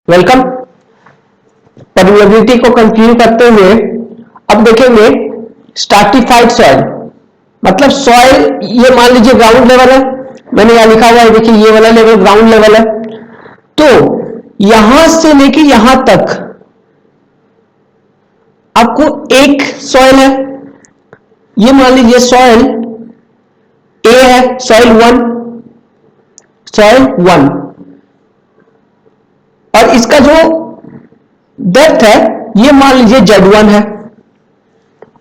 Welcome. Permeability को continue करते हुए अब देखेंगे स्ट्रैटिफाइड सॉइल। मतलब सॉइल, ये मान लीजिए ग्राउंड लेवल है, मैंने यहां लिखा हुआ है, देखिए ये वाला लेवल ग्राउंड लेवल है। तो यहां से लेके यहां तक आपको एक सॉइल है, ये मान लीजिए सॉइल ए है, सॉइल वन, और इसका जो डेप्थ है ये मान लीजिए Z1 है,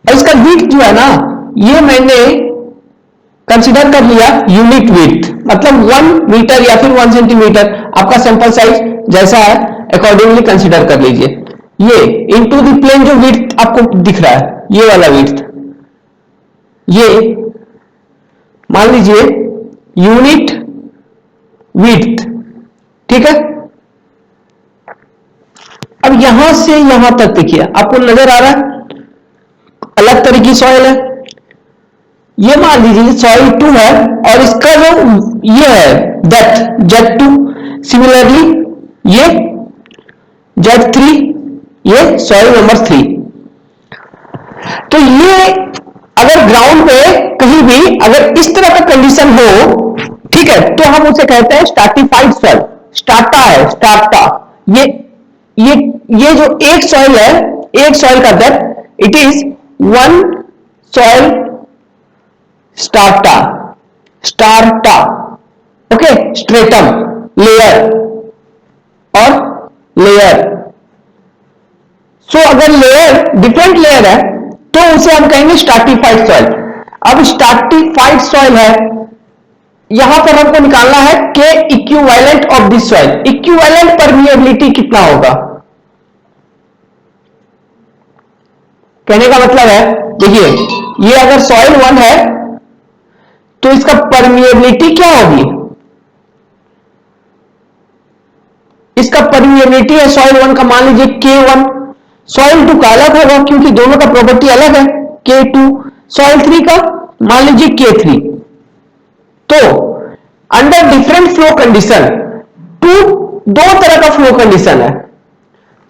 और इसका विड्थ जो है ना, ये मैंने कंसीडर कर लिया यूनिट विड्थ, मतलब 1 मीटर या फिर 1 सेंटीमीटर, आपका सैंपल साइज जैसा है अकॉर्डिंगली कंसीडर कर लीजिए। ये इनटू द प्लेन जो विड्थ आपको दिख रहा है, ये वाला विड्थ, ये मान लीजिए यूनिट विड्थ, ठीक है। अब यहां से यहां तक देखिए, आपको नजर आ रहा है अलग तरह की सॉइल है। ये मान लीजिए सॉइल 2 है, और इसका जो ये है डेप्थ Z2, सिमिलरली ये Z3, ये सॉइल नंबर 3। तो ये अगर ग्राउंड पे कहीं भी अगर इस तरह का कंडीशन हो, ठीक है, तो हम उसे कहते हैं स्ट्रैटिफाइड सॉइल। स्ट्राटा है, स्ट्राटा। ये जो एक सॉइल है, एक सॉइल का depth, it is 1 soil strata, strata, okay, stratum, layer और लेयर। सो अगर लेयर डिफरेंट लेयर है तो उसे हम कहेंगे स्ट्रैटिफाइड सॉइल। अब स्ट्रैटिफाइड सॉइल है, यहां पर हमको निकालना है के equivalent of this soil. Equivalent permeability कितना होगा, कहने का मतलब है, देखिए ये अगर सॉइल 1 है तो इसका परमिएबिलिटी क्या होगी, इसका परमिएबिलिटी है सॉइल 1 का मान लीजिए K1, सॉइल 2 का अलग होगा क्योंकि दोनों का प्रॉपर्टी अलग है, K2, सॉइल 3 का मान लीजिए K3। तो अंडर डिफरेंट फ्लो कंडीशन, दो तरह का फ्लो कंडीशन है।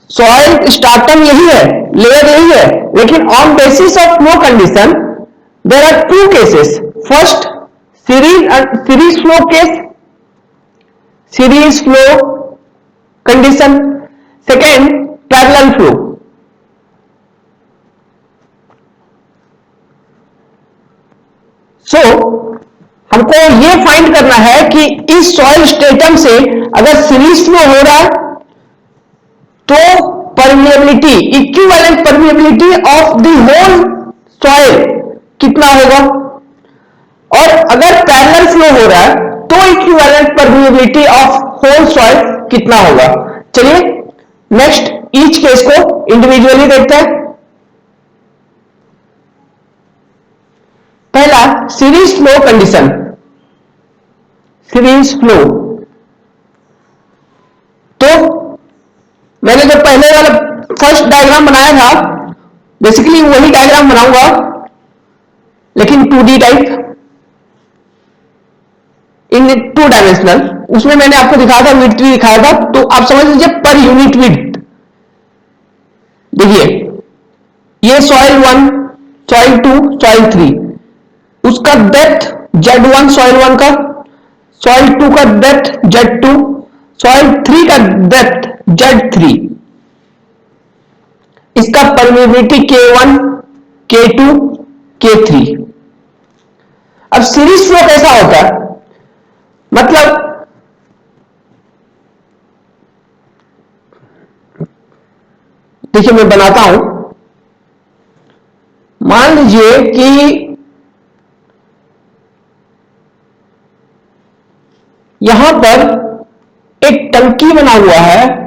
सॉइल स्ट्रैटम यही है, लेयर यही है, लेकिन on basis of flow condition there are 2 cases. First series flow case, series flow condition, second parallel flow. So हमको ये फाइंड करना है कि इस सॉइल स्ट्रेटम से अगर सीरीज फ्लो हो रहा है तो permeability, equivalent permeability of the whole soil कितना होगा, और अगर पैरेलल फ्लो हो रहा है तो equivalent permeability of whole soil कितना होगा। चलिए नेक्स्ट ईच केस को इंडिविजुअली देखते हैं। पहला series flow condition, series flow. तो मैंने जो पहले वाला फर्स्ट डायग्राम बनाया था, बेसिकली वही डायग्राम बनाऊंगा लेकिन 2D टाइप, इन 2 डायमेंशनल। उसमें मैंने आपको दिखाया था, विड्थ भी दिखाया था, तो आप समझ लीजिए पर यूनिट विड्थ। देखिए ये सॉइल 1, सॉइल 2, सॉइल 3, उसका डेप्थ Z1 सॉइल 1 का, सॉइल 2 का डेप्थ Z2, सॉइल 3 का डेप्थ Z3, इसका परमिएबिलिटी K1, K2, K3। अब सीरीज फ्लो कैसा होता है, मतलब देखिए मैं बनाता हूं, मान लीजिए कि यहां पर एक टंकी बना हुआ है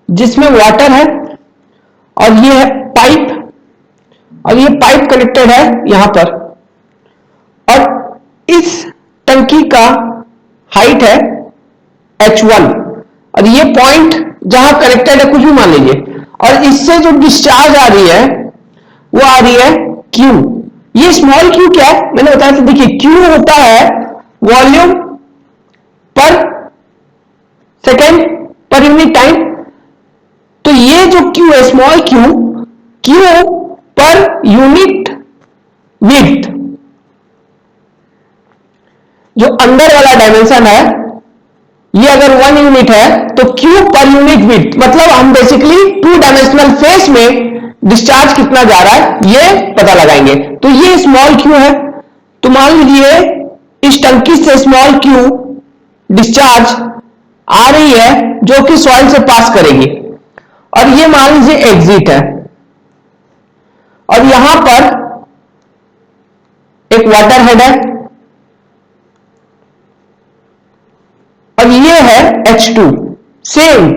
जिसमें वाटर है, और ये है पाइप, और ये पाइप कनेक्टेड है यहां पर, और इस टंकी का हाइट है H1, और ये पॉइंट जहां कनेक्टेड है कुछ भी मान लीजिए, और इससे जो डिस्चार्ज आ रही है वो आ रही है Q। ये स्मॉल q क्या है मैंने बताया था, देखिए Q होता है वॉल्यूम पर सेकेंड यूनिट टाइम। तो ये जो क्यू है small Q, Q per unit width, जो अंदर वाला डायमेंशन है, ये अगर 1 यूनिट है तो क्यू पर यूनिट विड्थ, मतलब हम बेसिकली 2 डायमेंशनल फेस में डिस्चार्ज कितना जा रहा है ये पता लगाएंगे। तो ये स्मॉल क्यू है, तो मान लीजिए इस टंकी से स्मॉल क्यू डिस्चार्ज आ रही है जो कि सॉइल से पास करेगी, और ये मान लीजिए एग्जिट है, और यहां पर एक वाटर हेड है, और ये है H2, सेम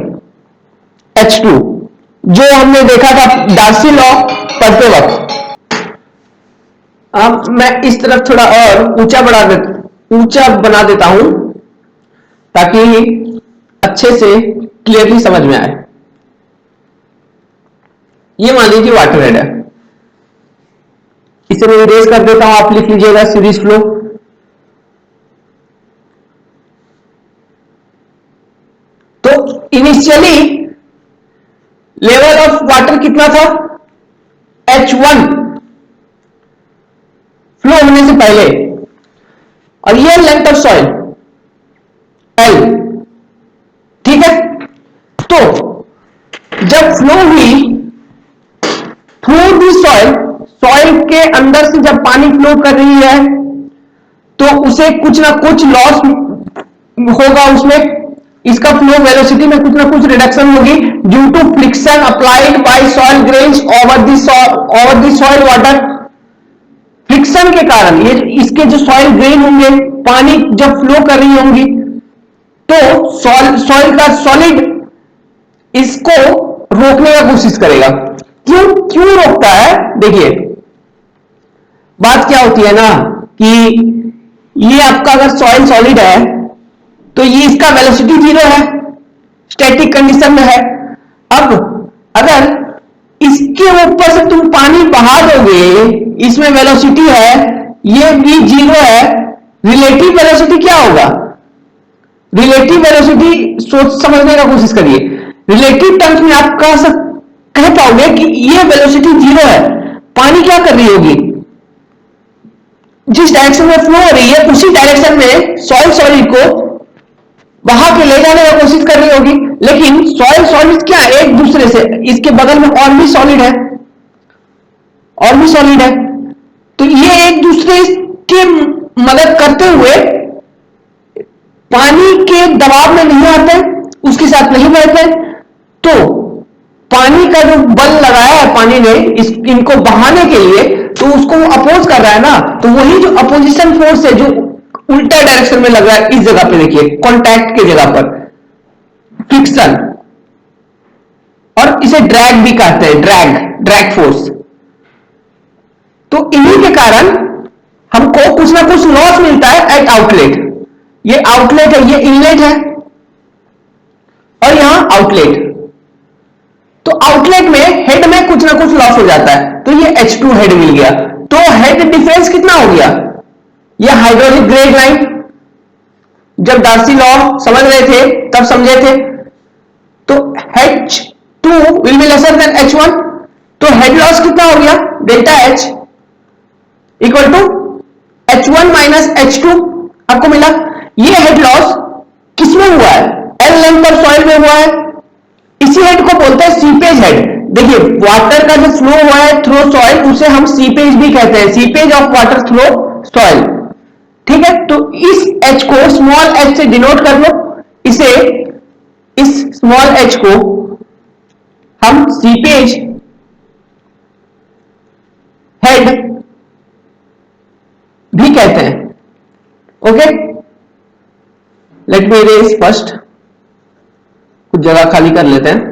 H2 जो हमने देखा था डार्सी लॉ पढ़ते वक्त। अब मैं इस तरफ थोड़ा और ऊंचा बना देता हूं ताकि अच्छे से क्लियरली समझ में आए। ये मान लीजिए वाटर हेड है, इसे मैं इरेज कर देता हूं, आप लिख लीजिएगा सीरीज फ्लो। तो इनिशियली लेवल ऑफ वाटर कितना था, H1 फ्लो होने से पहले, और ये लेंथ ऑफ सॉइल L, ठीक है। तो जब फ्लो हुई थ्रू दी सॉइल, सॉइल के अंदर से जब पानी फ्लो कर रही है तो उसे कुछ ना कुछ लॉस होगा, उसमें इसका फ्लो वेलोसिटी में कुछ ना कुछ रिडक्शन होगी due to friction applied by soil grains over the soil water. Friction के कारण ये इसके जो सॉइल ग्रेन होंगे, पानी जब फ्लो कर रही होंगी तो सॉइल का सॉलिड इसको रोकने का कोशिश करेगा। क्यों रोकता है, देखिए बात क्या होती है ना कि ये आपका अगर सॉइल सॉलिड है तो ये इसका वेलोसिटी 0 है, स्टैटिक कंडीशन में है। अब अगर इसके ऊपर से तुम पानी बहा दोगे, इसमें वेलोसिटी है, ये भी 0 है, रिलेटिव वेलोसिटी क्या होगा, रिलेटिव वेलोसिटी सोच समझने का कोशिश करिए। रिलेटिव टर्म्स में आप कह पाओगे कि ये वेलोसिटी 0 है, पानी क्या कर रही होगी, जिस डायरेक्शन में फ्लो हो रही है उसी डायरेक्शन में सॉइल सॉलिड को बहा के ले जाने का कोशिश कर रही होगी। लेकिन सॉइल सॉलिड क्या है, एक दूसरे से, इसके बगल में और भी सॉलिड है, और भी सॉलिड है, तो ये एक दूसरे की मदद करते हुए पानी के दबाव में नहीं आते, उसके साथ नहीं बहते। तो पानी का जो बल लगाया है पानी ने इनको बहाने के लिए, तो उसको वो अपोज कर रहा है ना, तो वही जो अपोजिशन फोर्स है जो उल्टा डायरेक्शन में लग रहा है, इस जगह पे देखिए कांटेक्ट की जगह पर फ्रिक्शन, और इसे ड्रैग भी कहते हैं, ड्रैग फोर्स। तो इन्हीं के कारण हमको कुछ ना कुछ लॉस मिलता है एट आउटलेट। ये आउटलेट है, ये इनलेट है, और यहां आउटलेट। तो आउटलेट में हेड में कुछ ना कुछ लॉस हो जाता है, तो ये H2 हेड मिल गया। तो हेड डिफरेंस कितना हो गया, ये हाइड्रोलिक ग्रेड लाइन, जब डार्सी लॉ समझ रहे थे तब समझे थे। तो H2 will be lesser than H1, तो हेड लॉस कितना हो गया, delta H equal to H1 minus H2 आपको मिला। ये हेड लॉस किसमें हुआ है, L लेंथ ऑफ सॉइल में हुआ है। इसी हेड को बोलते हैं सीपेज हेड। देखिए वाटर का जो फ्लो हुआ है थ्रू सॉइल उसे हम सीपेज भी कहते हैं, seepage of water through soil, ठीक है। तो इस H को स्मॉल h से डिनोट कर लो, इसे इस स्मॉल h को हम सीपेज हेड भी कहते हैं। Okay, let me erase first, कुछ जगह खाली कर लेते हैं।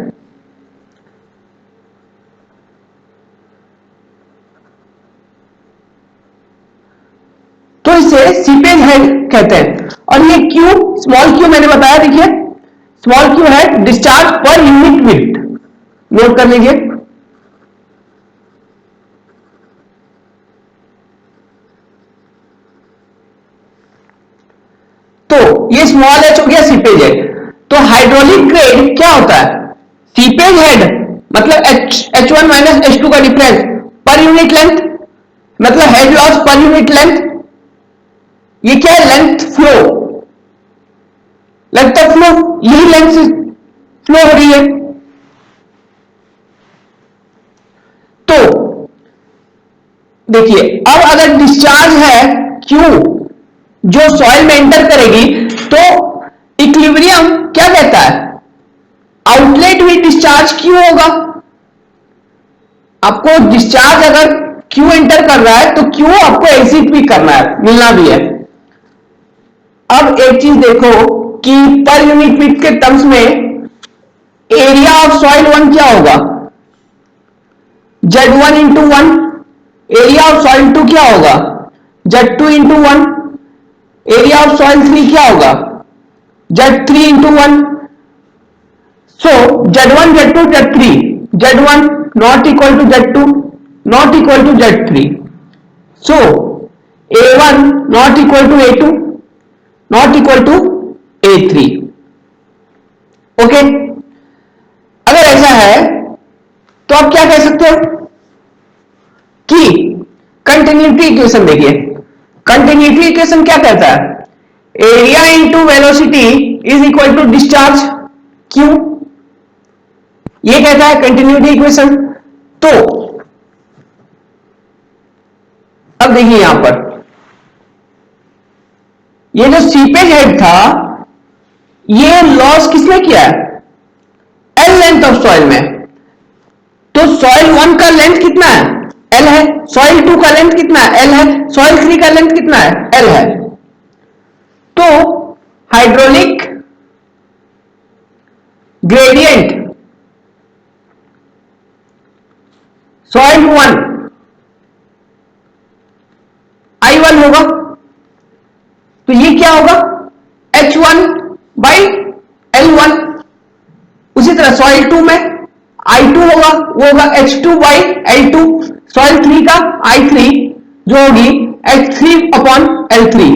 तो इसे सीपेज हेड कहते हैं। और ये क्यू, स्मॉल क्यू मैंने बताया, देखिए स्मॉल क्यू है discharge per unit width, note कर लीजिए। तो ये स्मॉल h हो गया सीपेज हेड। तो हाइड्रोलिक हाइड्रोलिक ग्रेड क्या होता है? सीपेज हेड मतलब H1 माइनस H2 का डिफरेंस पर यूनिट लेंथ, मतलब head loss per unit length. ये क्या है? Length flow, length of flow, यही लेंथ से फ्लो हो रही है। तो देखिए, अब अगर डिस्चार्ज है Q जो सॉइल में एंटर करेगी, तो इक्विलिब्रियम क्या कहता है? आउटलेट में डिस्चार्ज Q होगा। आपको डिस्चार्ज अगर Q एंटर कर रहा है तो Q आपको एग्जिट भी करना है, मिलना भी है। अब एक चीज देखो कि पर यूनिट फीट के टर्म्स में एरिया ऑफ सॉइल 1 क्या होगा? Z1 into 1। Area of soil 2 क्या होगा? Z2 into 1। Area of soil 3 क्या होगा? Z3 into 1। So Z1 Z2 Z3, Z1 not equal to Z2 not equal to Z3, so A1 not equal to A2 not equal to A3। Okay, अगर ऐसा है तो आप क्या कह सकते हो कि कंटिन्यूटी इक्वेशन देखिए, कंटिन्यूटी इक्वेशन क्या कहता है? Area into velocity is equal to discharge Q, ये कहता है कंटिन्यूटी इक्वेशन। तो अब देखिए यहां पर ये जो सीपेज हेड था, ये लॉस किसने किया है? L लेंथ ऑफ सॉइल में। तो सॉइल 1 का लेंथ कितना है? L है। सॉइल 2 का लेंथ कितना है? L है। सॉइल 3 का लेंथ कितना है? L है। तो हाइड्रोलिक ग्रेडियंट सॉइल 1 I1 होगा, तो ये क्या होगा? H1 by L1। उसी तरह सॉइल 2 में I2 होगा, वो होगा H2 बाई L2। सॉइल 3 का I3 जो होगी H3 अपॉन L3।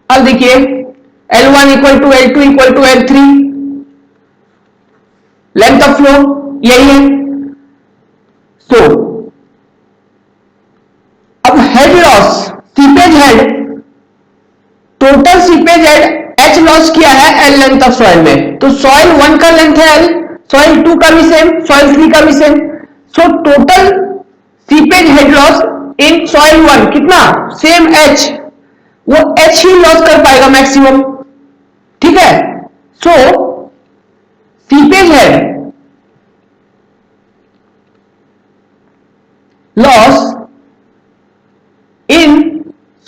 अब देखिए L1 equal to L2 equal to L3, length of flow यही है। सो अब head loss, seepage head, total seepage head H loss किया है L लेंथ ऑफ सॉइल में। तो सॉइल 1 का लेंथ है L, सॉइल 2 का भी सेम, सॉइल 3 का भी same. So total seepage head loss in soil 1 कितना? सेम H, वो H ही लॉस कर पाएगा मैक्सिमम, ठीक है। So seepage head loss in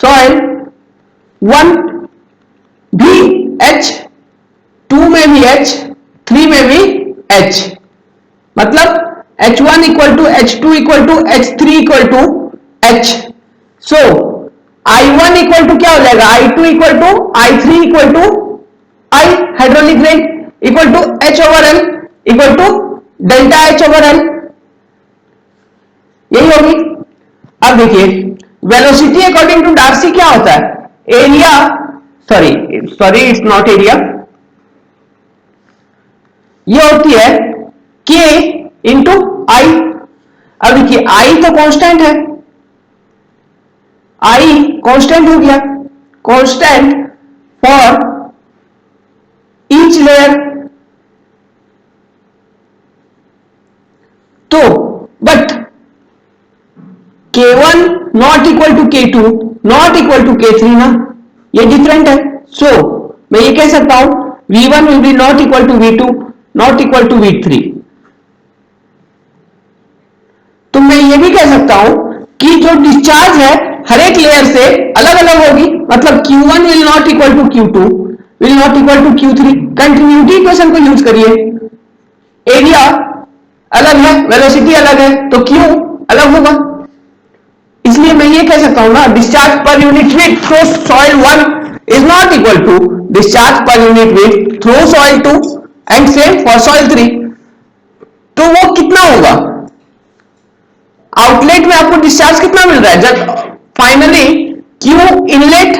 soil 1 भी H, 2 में भी H, 3 में भी H, मतलब H1 equal to H2 equal to H3 equal to H। So I1 equal to क्या हो जाएगा? I2 equal to I3 equal to I hydraulic grade equal to H over L equal to delta H over L, यही होगी। अब देखिए velocity according to Darcy क्या होता है? Area, sorry it's not area, ये होती है K इंटू I। अब देखिए I तो कांस्टेंट है, I कांस्टेंट हो गया, कांस्टेंट फॉर ईच लेयर। तो but K1 not equal to K2 not equal to K3 ना, ये डिफरेंट है। सो मैं ये कह सकता हूं V1 will be not equal to V2 not equal to V3। तो मैं ये भी कह सकता हूं कि जो डिस्चार्ज है हर एक लेयर से अलग अलग होगी, मतलब Q1 will not equal to Q2 will not equal to Q3। Continuity equation को यूज करिए, एरिया अलग है, वेलोसिटी अलग है, तो Q अलग होगा। इसलिए मैं ये कह सकता हूं ना, discharge per unit weight through soil 1 is not equal to discharge per unit weight through soil 2 and same for soil 3। तो वो कितना होगा? आउटलेट में आपको डिस्चार्ज कितना मिल रहा है? जब finally Q inlet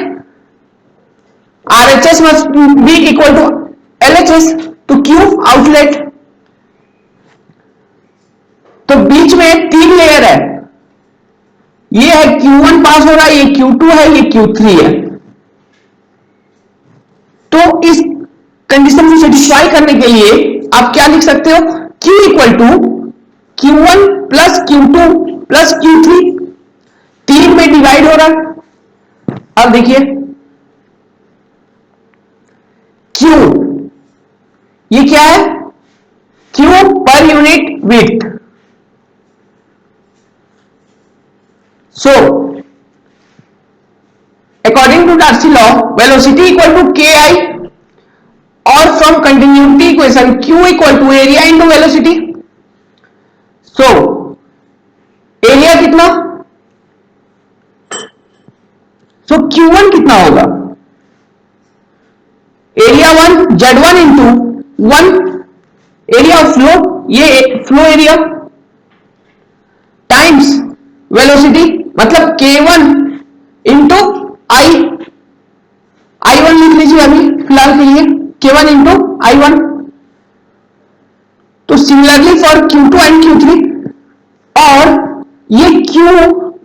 RHS must be equal to LHS, तो Q आउटलेट। तो बीच में 3 लेयर है, ये है Q1 पास हो रहा है, ये Q2 है, ये Q3 है। तो इस कंडीशन को सेटिस्फाई करने के लिए आप क्या लिख सकते हो, Q equal to Q1 plus Q2 plus Q3, 3 में डिवाइड हो रहा है। अब देखिए Q, ये क्या है, Q per unit width. So, according to Darcy law, velocity equal to Ki, or from continuity equation Q equal to area into velocity. So, area कितना, so Q1 कितना होगा, area 1 Z1 into 1 area of flow, ये flow area times velocity, मतलब K1 into I1 लिख लीजिए अभी फिलहाल के लिए, K1 इंटू I1। तो similarly for Q2 and Q3, और ये Q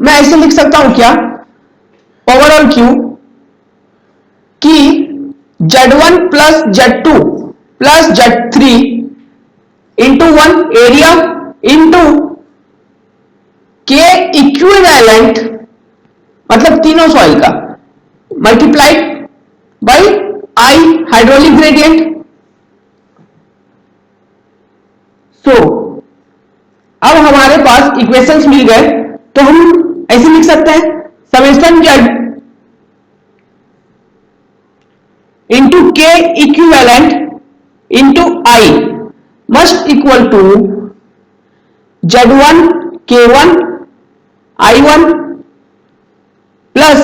मैं ऐसे लिख सकता हूं क्या, ओवरऑल Q की Z1 plus Z2 plus Z3 into 1 area into K equivalent, मतलब तीनों सॉइल का, multiplied by I hydraulic gradient. So अब हमारे पास इक्वेशंस मिल गए, तो हम ऐसे लिख सकते हैं summation Z into K equivalent into I must equal to Z1 K1 I1 plus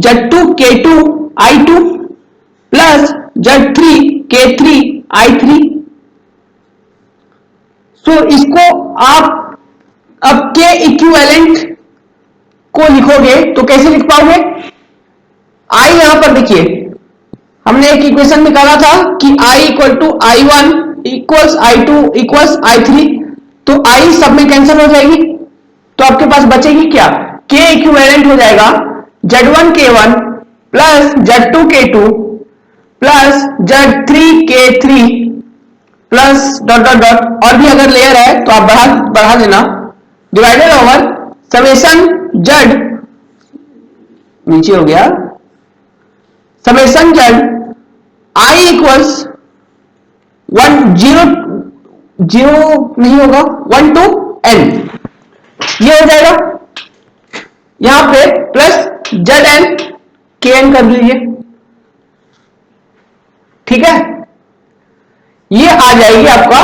Z2 K2 I2 plus Z3 K3 I3। So इसको आप अब K इक्विवेलेंट को लिखोगे तो कैसे लिख पाओगे, I यहां पर देखिए हमने एक इक्वेशन निकाला था कि I equal to I1 equals I2 equals I3, तो I सब में कैंसिल हो जाएगी, तो आपके पास बचेगी क्या, K इक्विवेलेंट हो जाएगा Z1 K1 plus Z2 K2 plus Z3 K3 plus dot dot dot, और भी अगर लेयर है तो आप बढ़ा देना, डिवाइडेड ओवर समेशन Z, नीचे हो गया समेशन Z I इक्वल्स 0 नहीं होगा 1 to n, ये हो जाएगा, यहां पे प्लस Zn Kn कर लीजिए, ठीक है। ये आ जाएगी आपका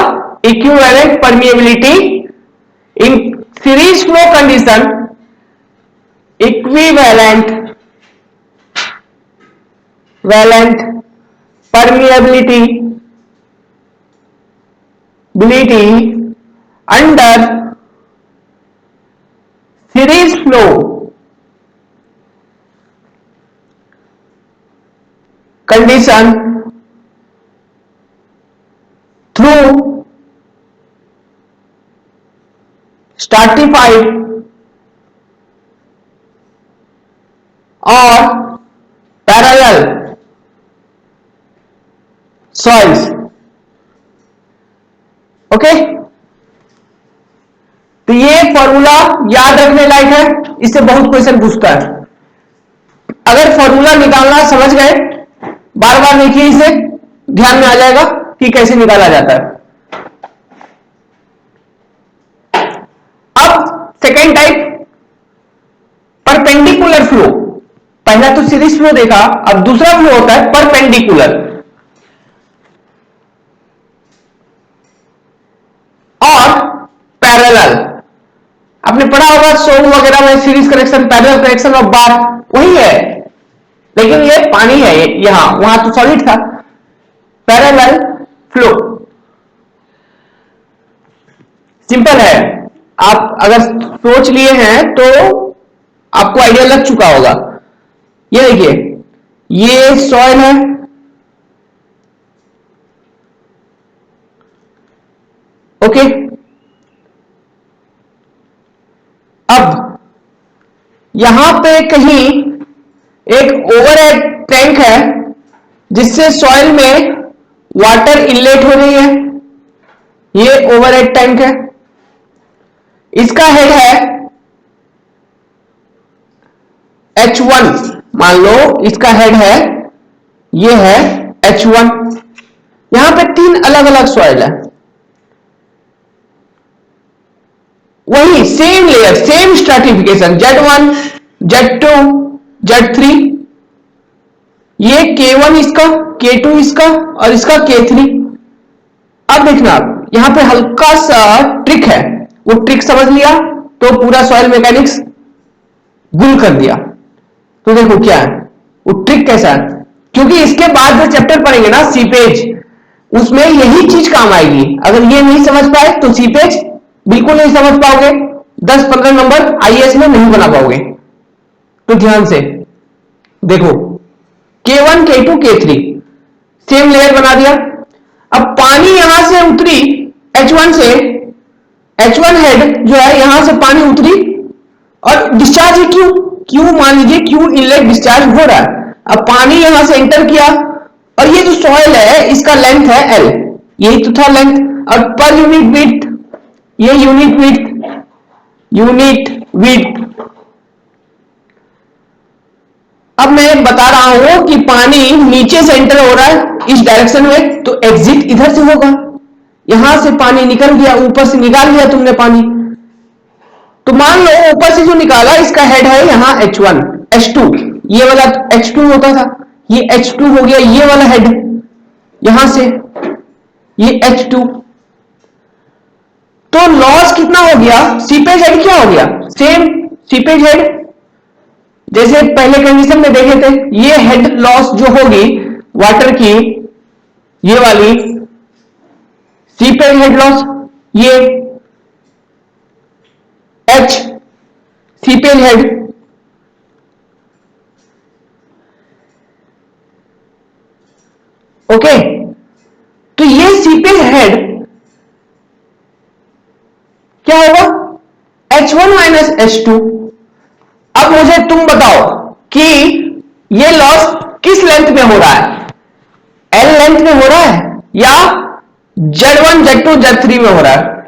equivalent permeability in series flow condition, equivalent permeability under series flow condition through stratified or parallel soils। Okay, तो ये फॉर्मूला याद रखने लायक है, इससे बहुत क्वेश्चन पूछता है। अगर फॉर्मूला निकालना समझ गए, बार बार देखिए, इसे ध्यान में आ जाएगा कि कैसे निकाला जाता है। अब सेकेंड टाइप परपेंडिकुलर फ्लो, पहला तो सीरीज फ्लो देखा, अब दूसरा फ्लो होता है परपेंडिकुलर और पैरेलल। आपने पढ़ा होगा सोम वगैरह में series correction, parallel correction of बार, वही है, लेकिन ये पानी है, यहां वहां तो सॉलिड था। पैरेलल फ्लो सिंपल है, आप अगर सोच लिए हैं तो आपको आइडिया लग चुका होगा। ये देखिए, ये सॉइल है, ओके, अब यहां पे कहीं एक ओवरहेड टैंक है जिससे सॉइल में वाटर इनलेट हो रही है। ये ओवरहेड टैंक है, इसका हेड है H1। मान लो इसका हेड है, ये है H1। यहां पे 3 अलग अलग सॉइल है, वही same layer, same stratification, Z1, Z2, Z3। ये K1 इसका, K2 इसका और इसका K3। अब देखना, यहां पे हल्का सा ट्रिक है, वो ट्रिक समझ लिया तो पूरा सॉइल मैकेनिक्स गुल कर दिया। तो देखो क्या है वो ट्रिक, कैसा है, क्योंकि इसके बाद जो चैप्टर पढ़ेंगे ना सीपेज, उसमें यही चीज काम आएगी। अगर ये नहीं समझ पाए तो सीपेज बिल्कुल नहीं समझ पाओगे, 10-15 नंबर आईएएस में नहीं बना पाओगे। तो ध्यान से देखो, K1, K2, K3 same layer बना दिया। अब पानी यहां से उतरी H1 से, H1 हेड जो है यहां से पानी उतरी और डिस्चार्ज है क्यू, मान लीजिए क्यू इनलेट डिस्चार्ज हो रहा है। अब पानी यहां से एंटर किया और ये जो सॉइल है इसका लेंथ है L, यही तो था लेंथ। और पर यूनिट विड्थ, ये यूनिट विड्थ। अब मैं बता रहा हूं कि पानी नीचे से एंटर हो रहा है इस डायरेक्शन में, तो एग्जिट इधर से होगा। यहां से पानी निकल गया, ऊपर से निकाल लिया तुमने पानी, तो मान लो ऊपर से जो निकाला इसका हेड है यहां H1, H2, ये वाला H2 होता था, ये H2 हो गया, ये वाला हेड यहां से ये H2। तो लॉस कितना हो गया, सीपेज हेड क्या हो गया, सेम सीपेज हेड जैसे पहले कंडीशन में देखे थे। ये हेड लॉस जो होगी वाटर की, ये वाली सीपेज हेड लॉस, ये H सीपेज हेड। ओके, तो ये सीपेज हेड क्या होगा, H1 माइनस H2। अब मुझे तुम बताओ कि ये लॉस किस लेंथ में हो रहा है, L लेंथ में हो रहा है या Z1, Z2, Z3 में हो रहा है।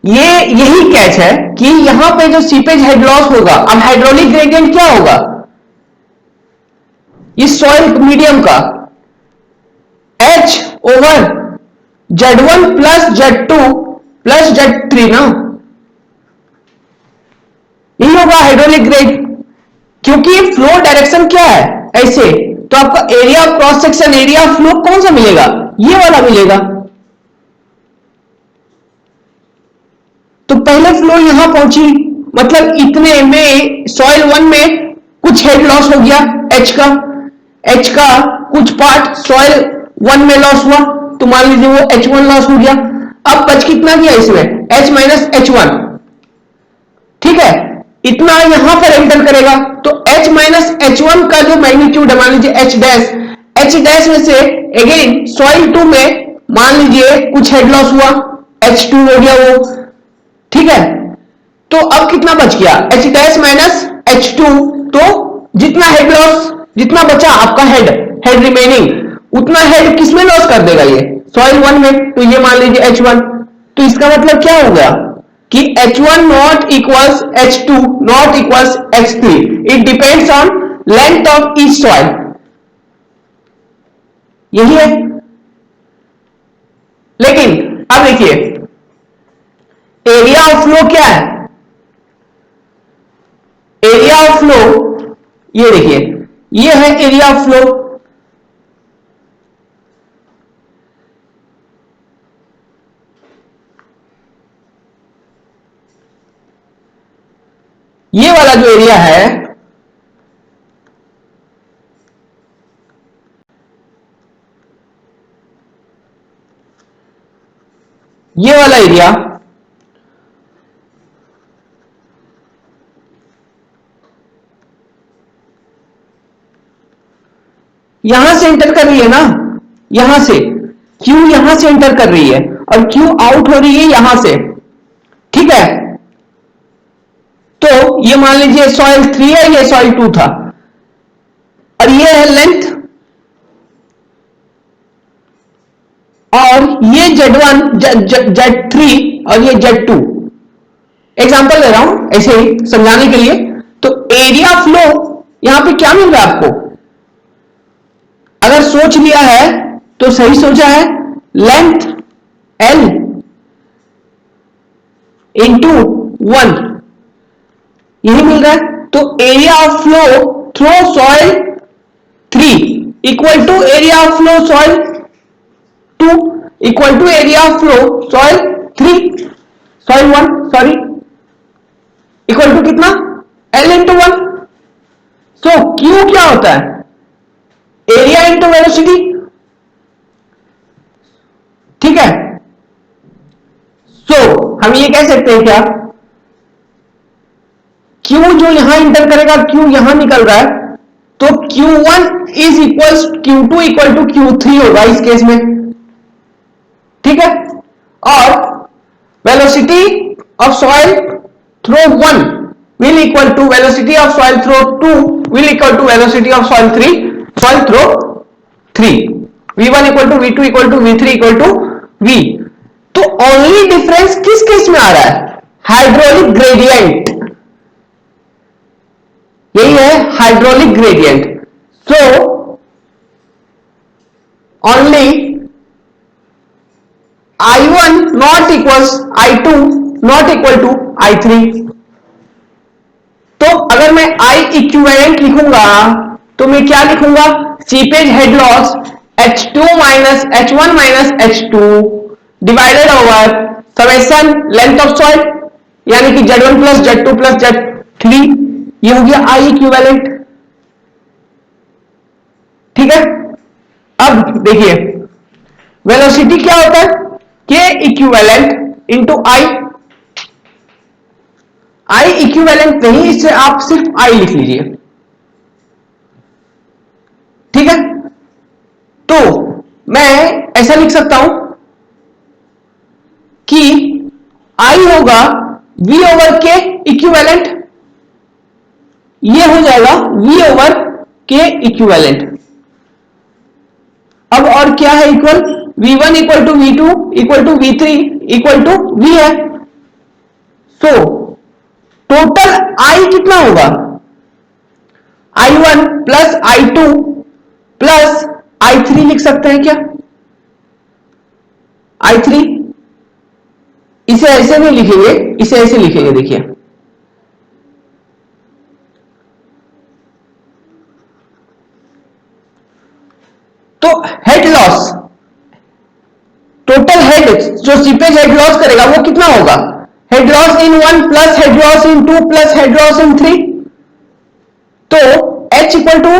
ये यही कैच है कि यहां पे जो सीपेज हेड लॉस होगा, अब हाइड्रोलिक ग्रेडियंट क्या होगा इस सॉइल मीडियम का, H over Z1 plus Z2 plus Z3 ना, यही होगा हाइड्रोलिक ग्रेड। क्योंकि फ्लो डायरेक्शन क्या है ऐसे, तो आपका area cross section area flow कौन सा मिलेगा, ये वाला मिलेगा। तो पहले फ्लो यहां पहुंची, मतलब इतने में सॉइल 1 में कुछ हेड लॉस हो गया H का कुछ पार्ट सॉइल 1 में लॉस हुआ, तो मान लीजिए वो H1 लॉस हो गया। अब बच कितना गया इसमें, H माइनस H1, ठीक है, इतना यहां पर एंटर करेगा, तो H माइनस H1 का जो मैग्नीट्यूड है, मान लीजिए H डैश में से अगेन सॉइल 2 में मान लीजिए कुछ हेड लॉस हुआ, H2 हो गया वो, ठीक है। तो अब कितना बच गया, H डैश माइनस H2, तो जितना हेड लॉस, जितना बचा आपका हेड रिमेनिंग, उतना हेड किसमें लॉस कर देगा, ये सॉइल 1 में, तो ये मान लीजिए H1। तो इसका मतलब क्या हो गया कि H1 not equals H2 not equals H3, it depends on length of each soil, यही है। लेकिन अब देखिए एरिया ऑफ फ्लो क्या है, एरिया ऑफ फ्लो ये देखिए, ये है एरिया ऑफ फ्लो। ये वाला जो एरिया है ये वाला एरिया यहां से एंटर कर रही है ना, यहां से क्यू यहां से एंटर कर रही है और Q आउट हो रही है यहां से, ठीक है। तो ये मान लीजिए सॉइल 3 है, ये सॉइल 2 था, और ये है लेंथ, और ये Z1 Z3 और ये Z2। एग्जांपल ले रहा हूं ऐसे ही समझाने के लिए। तो एरिया फ्लो यहां पे क्या मिल रहा है आपको, अगर सोच लिया है तो सही सोचा है, लेंथ L इंटू 1 यही मिल रहा है। तो area of flow through soil 3 equal to area of flow soil 2 equal to area of flow soil 3 soil 1 sorry, equal to कितना, L इंटू 1। सो Q क्या होता है, एरिया इंटू वेलोसिटी, ठीक है। सो हम ये कह सकते हैं क्या, Q जो यहां इंटर करेगा, Q यहां निकल रहा है, तो Q1 is equal Q2 equal to Q3 होगा इस केस में, ठीक है। और velocity of soil through 1 will equal to velocity of soil through 2 will equal to velocity of soil 3 soil through 3, v1 equal to v2 equal to v3 equal to v। तो only difference किस case में आ रहा है, hydraulic gradient, यही है hydraulic gradient. So only I1 not equals I2 not equal to I3। तो अगर मैं I इक्विवेलेंट लिखूंगा तो मैं क्या लिखूंगा, seepage head loss H2 minus H1 minus H2 divided over summation length of soil, यानी कि Z1 plus Z2 plus Z3, ये हो गया I इक्विवेलेंट, ठीक है। अब देखिए वेलोसिटी क्या होता है, K equivalent into I equivalent नहीं, इससे आप सिर्फ I लिख लीजिए, ठीक है। तो मैं ऐसा लिख सकता हूं कि I होगा V ओवर K इक्विवेलेंट, ये हो जाएगा V ओवर K इक्विवेलेंट। अब और क्या है equal, V1 equal to V2 equal to V3 equal to V है। सो टोटल I कितना होगा, I1 plus I2 plus I3 लिख सकते हैं क्या, I3 इसे ऐसे नहीं लिखेंगे, इसे ऐसे लिखेंगे, देखिए तो हेड लॉस, टोटल हेड जो सीपेज हेड लॉस करेगा वो कितना होगा, हेड लॉस इन 1 प्लस हेड लॉस इन 2 प्लस हेड लॉस इन 3। तो H इक्वल टू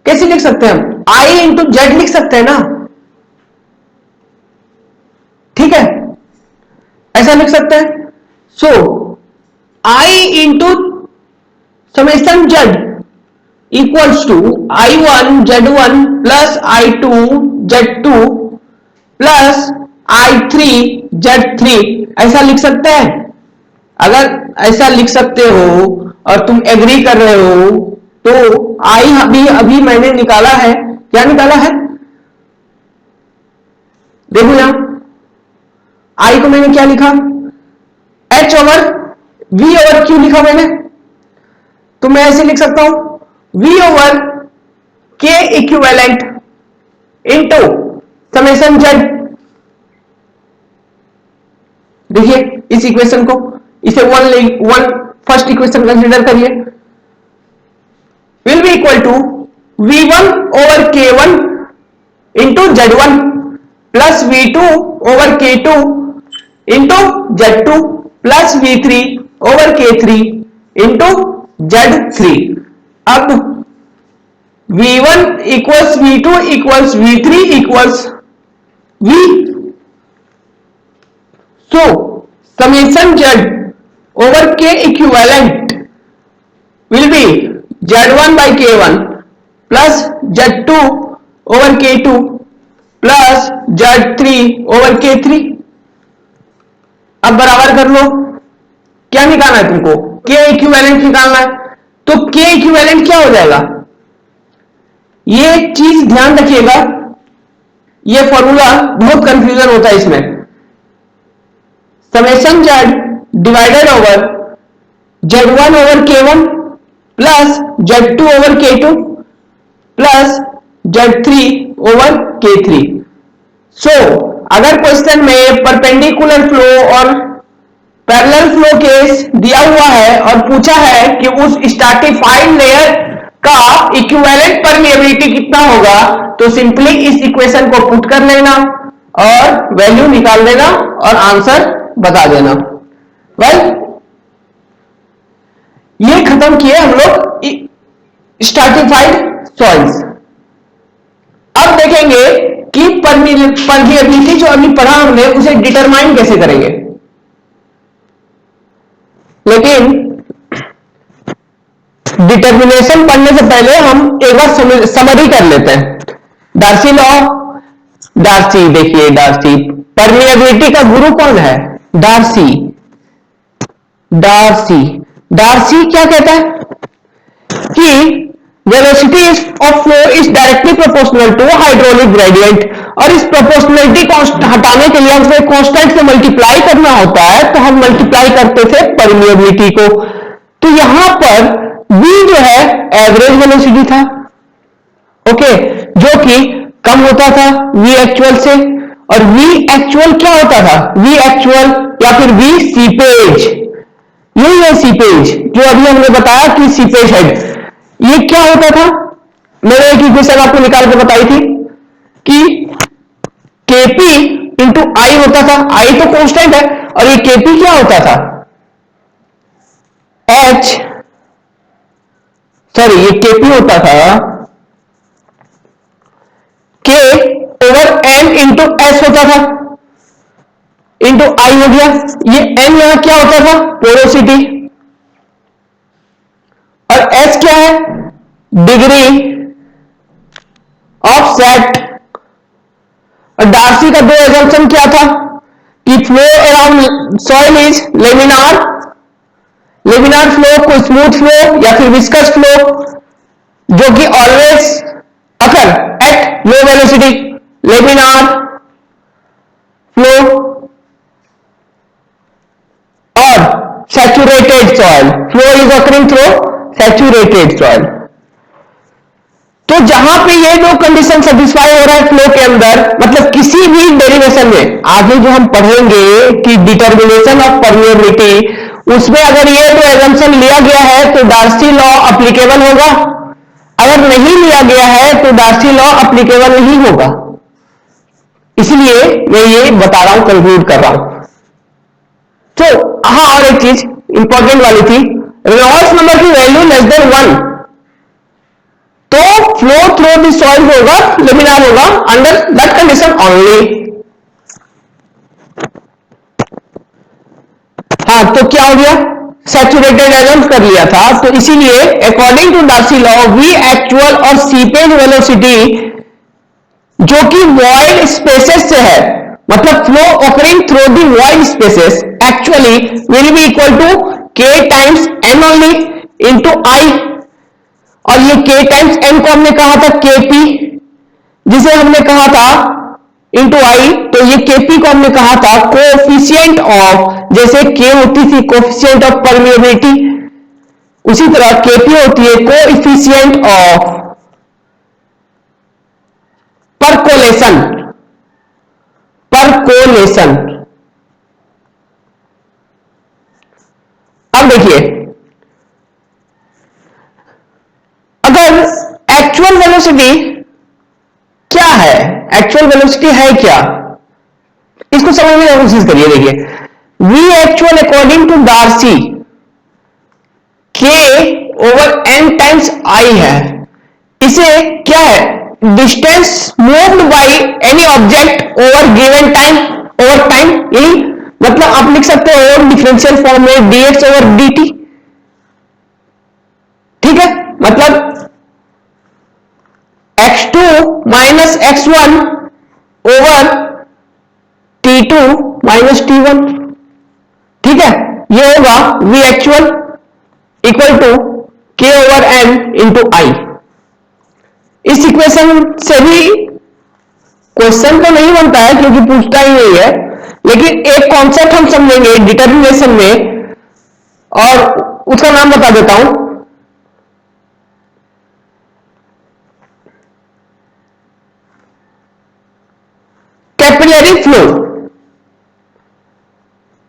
कैसे लिख सकते हैं हम, I इंटू जेड लिख सकते हैं ना, ठीक है, ऐसा लिख सकते हैं। So I into summation Z equals to I1 Z1 plus I2 Z2 plus I3 Z3, ऐसा लिख सकते हैं। अगर ऐसा लिख सकते हो और तुम एग्री कर रहे हो तो I अभी मैंने निकाला है, क्या निकाला है, देखो यहां I को मैंने क्या लिखा, H over V over Q लिखा मैंने, तो मैं ऐसे लिख सकता हूं V over K equivalent into summation Z। देखिए इस इक्वेशन को, इसे वन फर्स्ट इक्वेशन कंसीडर करिए, will be equal to V1 over K1 into Z1 plus V2 over K2 into Z2 plus V3 over K3 into Z3। अब V1 equals V2 equals V3 equals V। So summation Z over K equivalent will be Z1 by K1 plus Z2 over K2 plus Z3 over K3। अब बराबर कर लो, क्या निकालना है तुमको, K equivalent निकालना है। तो K इक्विवेलेंट क्या हो जाएगा, ये चीज ध्यान रखिएगा, ये फॉर्मूला बहुत कंफ्यूजन होता है इसमें। Summation Z divided over Z1 over K1 plus Z2 over K2 plus Z3 over K3। सो अगर क्वेश्चन में परपेंडिकुलर फ्लो और पैरेलल फ्लो केस दिया हुआ है और पूछा है कि उस स्ट्रैटिफाइड लेयर का इक्विवेलेंट परमिएबिलिटी कितना होगा, तो सिंपली इस इक्वेशन को पुट कर लेना और वैल्यू निकाल लेना और आंसर बता देना। वेल, ये खत्म किए हम लोग स्ट्रैटिफाइड सॉइल्स। अब देखेंगे कि परमिएबिलिटी जो अभी पढ़ा हमने उसे डिटरमाइन कैसे करेंगे। लेकिन डिटर्मिनेशन पढ़ने से पहले हम एक बार समरी कर लेते हैं। डार्सी लॉ, डार्सी, देखिए डार्सी परमिएबिलिटी का गुरु कौन है, डार्सी। डार्सी डार्सी क्या कहता है कि velocity of flow is directly proportional to hydraulic gradient, और इस प्रोपोर्शनलिटी को हटाने के लिए हमसे कांस्टेंट से मल्टीप्लाई करना होता है, तो हम मल्टीप्लाई करते थे परमिएबिलिटी को। तो यहां पर v जो है एवरेज वेलोसिटी था, ओके, जो कि कम होता था v एक्चुअल से। और v एक्चुअल क्या होता था, v एक्चुअल या फिर v सीपेज, यही है सीपेज जो अभी हमने बताया कि सीपेज हेड, ये क्या होता था, मैंने एक इक्वेशन आपको निकाल के बताई थी कि Kp इंटू आई होता था, आई तो कांस्टेंट है, और ये Kp क्या होता था, ये Kp होता था K over M into S होता था, इंटू आई हो गया। ये M यहां क्या होता था, पोरोसिटी, और S क्या है, डिग्री ऑफ सेट। और डार्सी का दो एजम्पशन क्या था कि flow around soil is laminar, laminar flow को स्मूथ फ्लो या फिर विस्कस फ्लो, जो कि always occur at low velocity, laminar flow. और saturated soil, flow is occurring through saturated soil. तो जहां पे ये दो कंडीशन सेटिस्फाई हो रहा है फ्लो के अंदर, मतलब किसी भी डेरिवेशन में आगे जो हम पढ़ेंगे कि डिटर्मिनेशन ऑफ परमिएबिलिटी, उसमें अगर ये दो एजम्पशन लिया गया है तो डार्सी लॉ एप्लीकेबल होगा, अगर नहीं लिया गया है तो डार्सी लॉ एप्लीकेबल नहीं होगा। इसलिए मैं ये बता रहा हूं, कंक्लूड कर रहा हूं। तो हाँ, और एक चीज इंपॉर्टेंट वाली थी, रेनॉल्ड्स नंबर की वैल्यू लेस देन 1 तो फ्लो थ्रू द सॉइल होगा, लेमिनार होगा, अंडर दैट कंडीशन ओनली। हाँ, तो क्या हो गया, सैचुरेटेड एजम्प कर लिया था, तो इसीलिए according to Darcy law v actual और सीपेज वेलोसिटी जो कि वॉइड स्पेसेस से है, मतलब flow occurring through the void spaces, actually will be equal to k times n only into I. और ये k टाइम्स n को हमने कहा था kp, जिसे हमने कहा था इंटू आई, तो ये kp को हमने कहा था कोएफिशिएंट ऑफ, जैसे k होती थी कोएफिशिएंट ऑफ परमिएबिलिटी, उसी तरह kp होती है कोएफिशिएंट ऑफ परकोलेशन, परकोलेशन। अब देखिए, अगर एक्चुअल वेलोसिटी क्या है, एक्चुअल वेलोसिटी है क्या, इसको समझने की कोशिश करिए। देखिए, v actual according to Darcy k over n times i है, इसे क्या है, distance moved by any object over given time, over time, यही मतलब आप लिख सकते हो और डिफरेंशियल फॉर्म में dx ओवर dt, ठीक है, मतलब x2 minus x1 over T2 minus T1, ठीक है, ये होगा V actual equal to K over N into I। इस इक्वेशन से भी क्वेश्चन तो नहीं बनता है क्योंकि पूछता ही नहीं है, लेकिन एक कॉन्सेप्ट हम समझेंगे डिटर्मिनेशन में, और उसका नाम बता देता हूं। Capillary flow,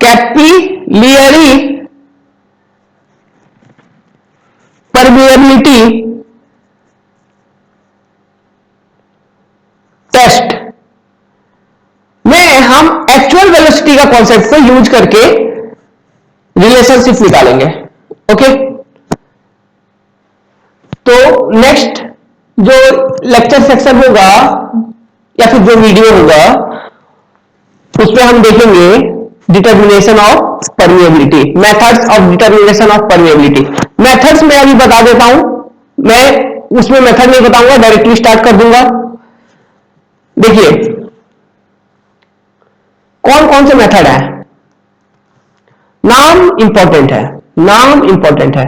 capillary permeability test में हम एक्चुअल वेलोसिटी का कॉन्सेप्ट को यूज करके रिलेशनशिप निकालेंगे। ओके, तो नेक्स्ट जो लेक्चर सेक्शन होगा या फिर जो वीडियो होगा उसमें हम देखेंगे determination of permeability, methods of determination of permeability. Methods में अभी बता देता हूं, मैं उसमें मेथड नहीं बताऊंगा, डायरेक्टली स्टार्ट कर दूंगा। देखिए कौन कौन से मेथड है, नाम इंपॉर्टेंट है, नाम इंपॉर्टेंट है।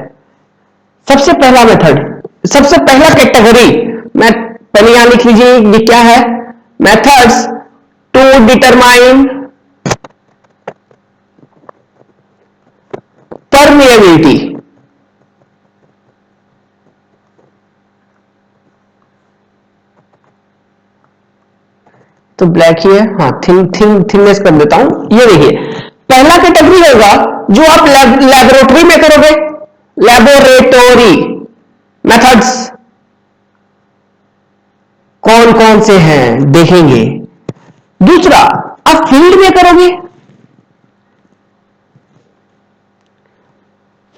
सबसे पहला मेथड, सबसे पहला कैटेगरी, मैं पहले यहां लिख लीजिए ये क्या है, मेथड्स टू डिटरमाइन परमिएबिलिटी। तो ब्लैक ही है, हाँ थिननेस कर देता हूं। ये देखिए पहला कैटेगरी होगा जो आप लैबोरेटरी में करोगे, लैबोरेटरी मेथड्स कौन कौन से हैं देखेंगे। दूसरा आप फील्ड में करोगे,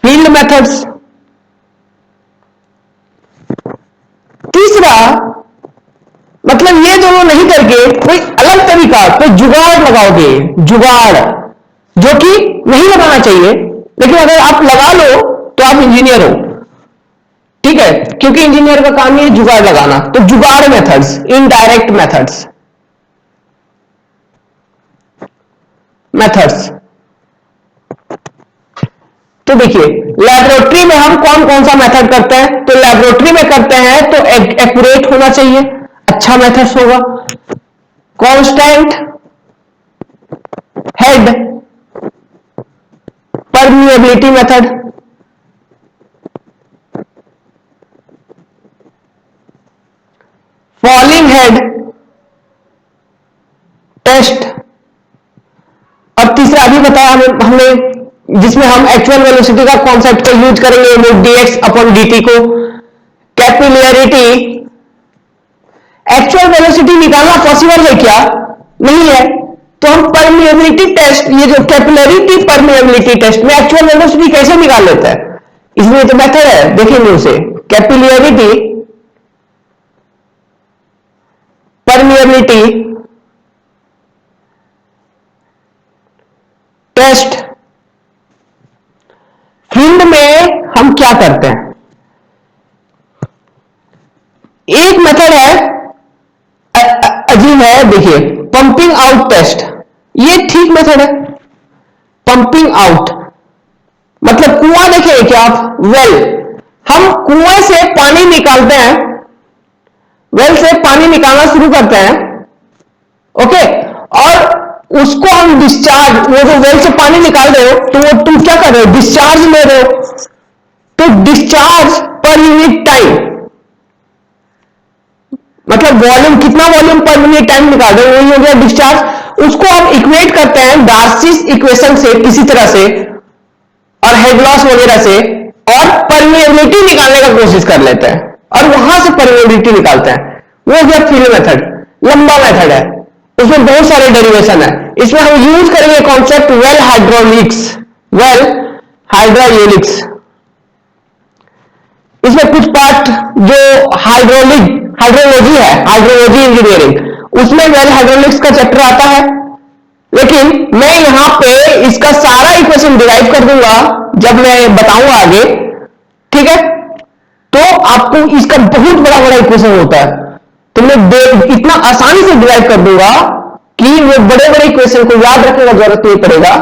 फील्ड मेथड्स। तीसरा मतलब ये दोनों नहीं करके कोई अलग तरीका, कोई जुगाड़ लगाओगे, जुगाड़ जो कि नहीं लगाना चाहिए, लेकिन अगर आप लगा लो तो आप इंजीनियर हो, ठीक है, क्योंकि इंजीनियर का काम ही है जुगाड़ लगाना। तो जुगाड़ मेथड्स, इनडायरेक्ट मेथड्स, मेथड्स। तो देखिए लैबोरेटरी में हम कौन कौन सा मेथड करते हैं, तो लैबोरेटरी में करते हैं तो एक्यूरेट होना चाहिए, अच्छा मेथड्स होगा। Constant head permeability method, falling head test, और तीसरा अभी बताया हमने जिसमें हम एक्चुअल वेलोसिटी का कॉन्सेप्ट को यूज करेंगे, वो dx अपॉन dt को। कैपिलरिटी, एक्चुअल वेलोसिटी निकालना पॉसिबल है क्या, नहीं है, तो हम परमिएबिलिटी टेस्ट, ये जो कैपिलरिटी परमिएबिलिटी टेस्ट में एक्चुअल वेलोसिटी कैसे निकाल लेते हैं, इसलिए तो मेथड है, देखेंगे उसे। Capillarity permeability test. फील्ड में हम क्या करते हैं, एक मेथड है अजीब है, देखिए पंपिंग आउट टेस्ट, ये ठीक मेथड है। पंपिंग आउट मतलब कुआं देखें क्या आप, वेल, हम कुएं से पानी निकालते हैं, वेल से पानी निकालना शुरू करते हैं, ओके, और उसको हम डिस्चार्ज, वो जो वेल से पानी निकाल रहे हो तो वो तुम क्या कर रहे हो, डिस्चार्ज ले रहे हो, तो डिस्चार्ज पर यूनिट टाइम, मतलब वॉल्यूम, कितना वॉल्यूम पर मिनट टाइम निकाल रहे हो, वही हो गया डिस्चार्ज। उसको हम इक्वेट करते हैं डार्सीस इक्वेशन से किसी तरह से, और हेड लॉस वगैरह से, और परमिएबिलिटी निकालने का कोशिश कर लेते हैं, और वहां से परमिएबिलिटी निकालते हैं, वो हो गया फील्ड मेथड। लंबा मेथड है, उसमें बहुत सारे डेरिवेशन है। इसमें हम यूज करेंगे concept well hydraulics, well hydraulics. इसमें कुछ पार्ट जो हाइड्रोलॉजी है, हाइड्रोलॉजी इंजीनियरिंग, उसमें वेल हाइड्रोलिक्स का चैप्टर आता है, लेकिन मैं यहां पे इसका सारा इक्वेशन डिराइव कर दूंगा जब मैं बताऊंगा आगे, ठीक है। तो आपको इसका बहुत बड़ा बड़ा इक्वेशन होता है, इतना आसानी से डिराइव कर दूंगा कि वो बड़े बड़े क्वेश्चन को याद रखने का जरूरत नहीं पड़ेगा।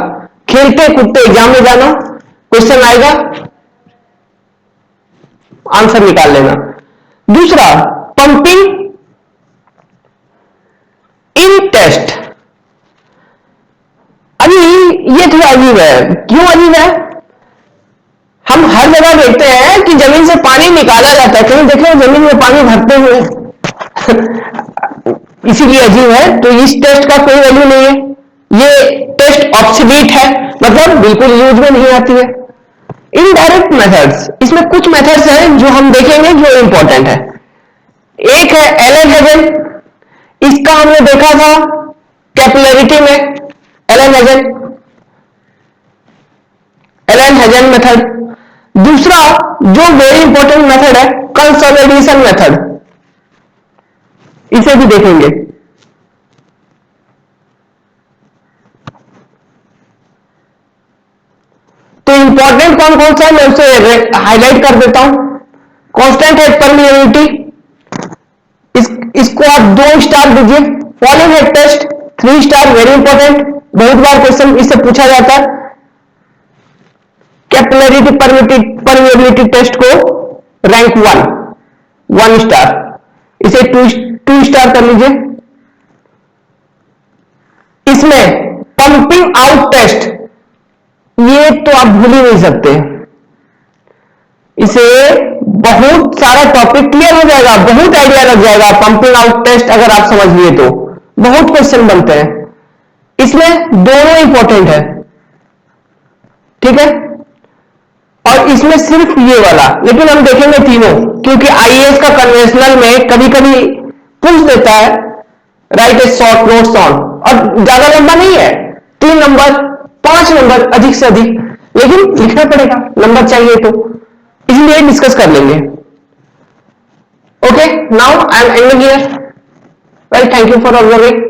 खेलते कूदते एग्जाम में जाना, क्वेश्चन आएगा, आंसर निकाल लेना। दूसरा, पंपिंग इन टेस्ट। अभी ये थोड़ा अजीब है। क्यों अजीब है? हम हर जगह देखते हैं कि जमीन से पानी निकाला जाता है, कहीं देखे जमीन में पानी भरते हुए इसीलिए अजीब है। तो इस टेस्ट का कोई वैल्यू नहीं है, ये टेस्ट ऑब्सोलीट है, मतलब बिल्कुल यूज में नहीं आती है। इनडायरेक्ट मेथड्स, इसमें कुछ मेथड्स हैं जो हम देखेंगे जो इंपॉर्टेंट है। एक है एलन हेजन, इसका हमने देखा था कैपिलरिटी में, एलन हेजन मेथड। दूसरा जो वेरी इंपॉर्टेंट मेथड है कंसोलिडेशन मेथड, इसे भी देखेंगे। तो इंपॉर्टेंट कौन कौन सा है मैं उसे हाईलाइट कर देता हूं। कांस्टेंट हेड परमिएबिलिटी, इसको आप 2 स्टार दीजिए। Following head test 3 star, very important, बहुत बार क्वेश्चन इससे पूछा जाता है। कैपिलरिटी परमिएबिलिटी टेस्ट को रैंक 1 स्टार, इसे 2 स्टार कर लीजिए। इसमें पंपिंग आउट टेस्ट, ये तो आप भूल ही नहीं सकते, इसे बहुत सारा टॉपिक क्लियर हो जाएगा, बहुत आइडिया लग जाएगा। पंपिंग आउट टेस्ट अगर आप समझ लिए तो बहुत क्वेश्चन बनते हैं। इसमें दोनों इंपॉर्टेंट है, ठीक है, और इसमें सिर्फ ये वाला, लेकिन हम देखेंगे तीनों, क्योंकि आईएएस का कन्वेंशनल में कभी कभी पूछ देता है right A short notes on, और ज्यादा लंबा नहीं है, 3 नंबर 5 नंबर अधिक से अधिक, लेकिन लिखना पड़ेगा, नंबर चाहिए तो, इसलिए डिस्कस कर लेंगे। Okay, now I am ending here. Well, thank you for observing.